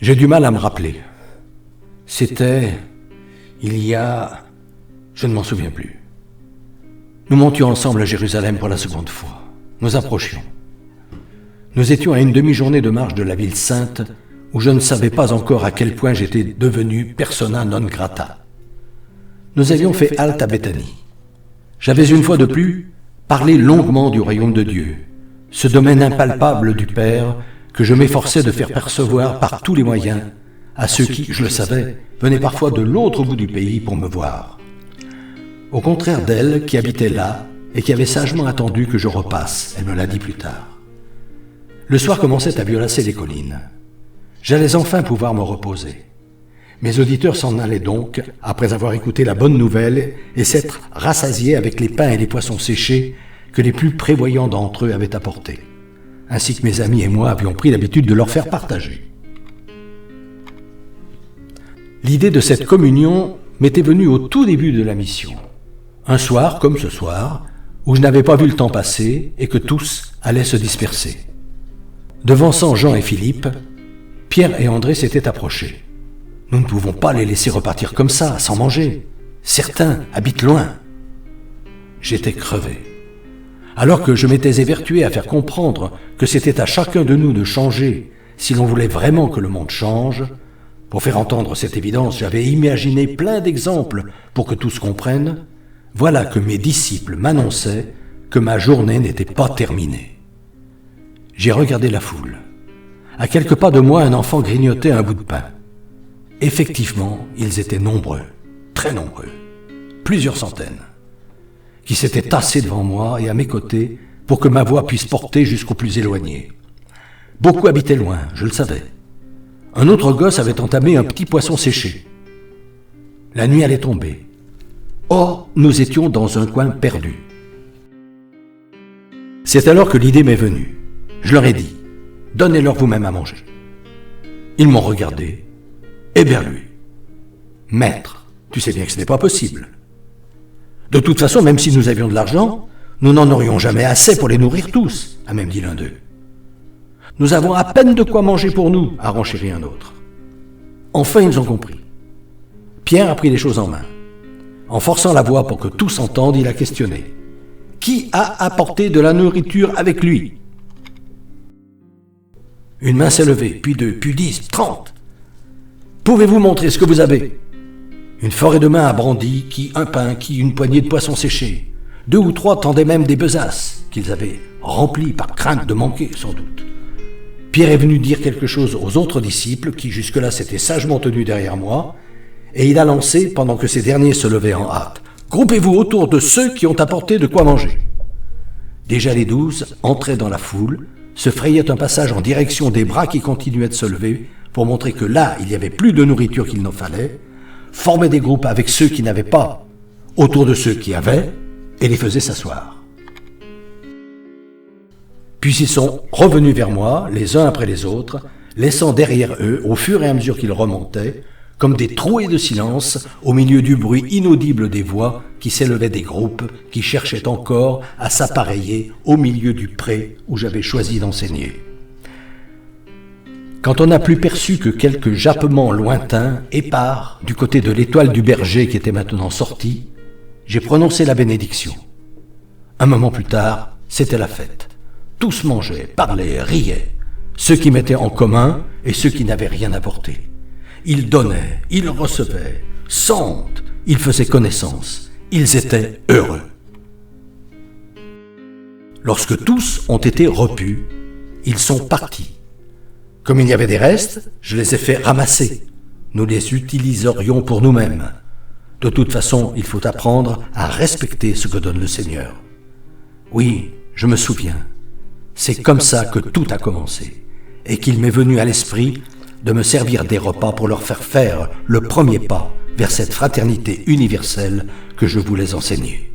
J'ai du mal à me rappeler. C'était il y a... je ne m'en souviens plus. Nous montions ensemble à Jérusalem pour la seconde fois. Nous approchions. Nous étions à une demi-journée de marche de la ville sainte, où je ne savais pas encore à quel point j'étais devenu persona non grata. Nous avions fait halte à Béthanie. J'avais une fois de plus parlé longuement du royaume de Dieu, ce domaine impalpable du Père que je m'efforçais de faire percevoir par tous les moyens à ceux qui, je le savais, venaient parfois de l'autre bout du pays pour me voir. Au contraire d'elle, qui habitait là et qui avait sagement attendu que je repasse, elle me l'a dit plus tard. Le soir commençait à violacer les collines. J'allais enfin pouvoir me reposer. Mes auditeurs s'en allaient donc, après avoir écouté la bonne nouvelle et s'être rassasiés avec les pains et les poissons séchés que les plus prévoyants d'entre eux avaient apportés, ainsi que mes amis et moi avions pris l'habitude de leur faire partager. L'idée de cette communion m'était venue au tout début de la mission, un soir comme ce soir, où je n'avais pas vu le temps passer et que tous allaient se disperser. Devançant Jean et Philippe, Pierre et André s'étaient approchés. Nous ne pouvons pas les laisser repartir comme ça, sans manger. Certains habitent loin. J'étais crevé. Alors que je m'étais évertué à faire comprendre que c'était à chacun de nous de changer si l'on voulait vraiment que le monde change, pour faire entendre cette évidence, j'avais imaginé plein d'exemples pour que tous comprennent. Voilà que mes disciples m'annonçaient que ma journée n'était pas terminée. J'ai regardé la foule. À quelques pas de moi, un enfant grignotait un bout de pain. Effectivement, ils étaient nombreux, très nombreux, plusieurs centaines, qui s'étaient tassés devant moi et à mes côtés pour que ma voix puisse porter jusqu'aux plus éloignés. Beaucoup habitaient loin, je le savais. Un autre gosse avait entamé un petit poisson séché. La nuit allait tomber. Or, nous étions dans un coin perdu. C'est alors que l'idée m'est venue. Je leur ai dit, donnez-leur vous-même à manger. Ils m'ont regardé, éberlué. Maître, tu sais bien que ce n'est pas possible. De toute façon, même si nous avions de l'argent, nous n'en aurions jamais assez pour les nourrir tous, a même dit l'un d'eux. Nous avons à peine de quoi manger pour nous, a renchéri un autre. Enfin, ils ont compris. Pierre a pris les choses en main. En forçant la voix pour que tous entendent, il a questionné. Qui a apporté de la nourriture avec lui? Une main s'est levée, puis deux, puis 10, 30. Pouvez-vous montrer ce que vous avez? Une forêt de mains a brandi, qui un pain, qui une poignée de poissons séchés. 2 ou 3 tendaient même des besaces, qu'ils avaient remplies par crainte de manquer, sans doute. Pierre est venu dire quelque chose aux autres disciples, qui jusque-là s'étaient sagement tenus derrière moi, et il a lancé, pendant que ces derniers se levaient en hâte. « Groupez-vous autour de ceux qui ont apporté de quoi manger. » Déjà les 12 entraient dans la foule, se frayaient un passage en direction des bras qui continuaient de se lever, pour montrer que là, il y avait plus de nourriture qu'il n'en fallait, formaient des groupes avec ceux qui n'avaient pas, autour de ceux qui avaient, et les faisaient s'asseoir. Puis ils sont revenus vers moi, les uns après les autres, laissant derrière eux, au fur et à mesure qu'ils remontaient, comme des trouées de silence au milieu du bruit inaudible des voix qui s'élevaient des groupes qui cherchaient encore à s'appareiller au milieu du pré où j'avais choisi d'enseigner. Quand on n'a plus perçu que quelques jappements lointains, épars, du côté de l'étoile du berger qui était maintenant sortie, j'ai prononcé la bénédiction. Un moment plus tard, c'était la fête. Tous mangeaient, parlaient, riaient, ceux qui mettaient en commun et ceux qui n'avaient rien apporté. Ils donnaient, ils recevaient, sentent, ils faisaient connaissance, ils étaient heureux. Lorsque tous ont été repus, ils sont partis. Comme il y avait des restes, je les ai fait ramasser. Nous les utiliserions pour nous-mêmes. De toute façon, il faut apprendre à respecter ce que donne le Seigneur. Oui, je me souviens. C'est comme ça que tout a commencé, et qu'il m'est venu à l'esprit de me servir des repas pour leur faire faire le premier pas vers cette fraternité universelle que je voulais enseigner.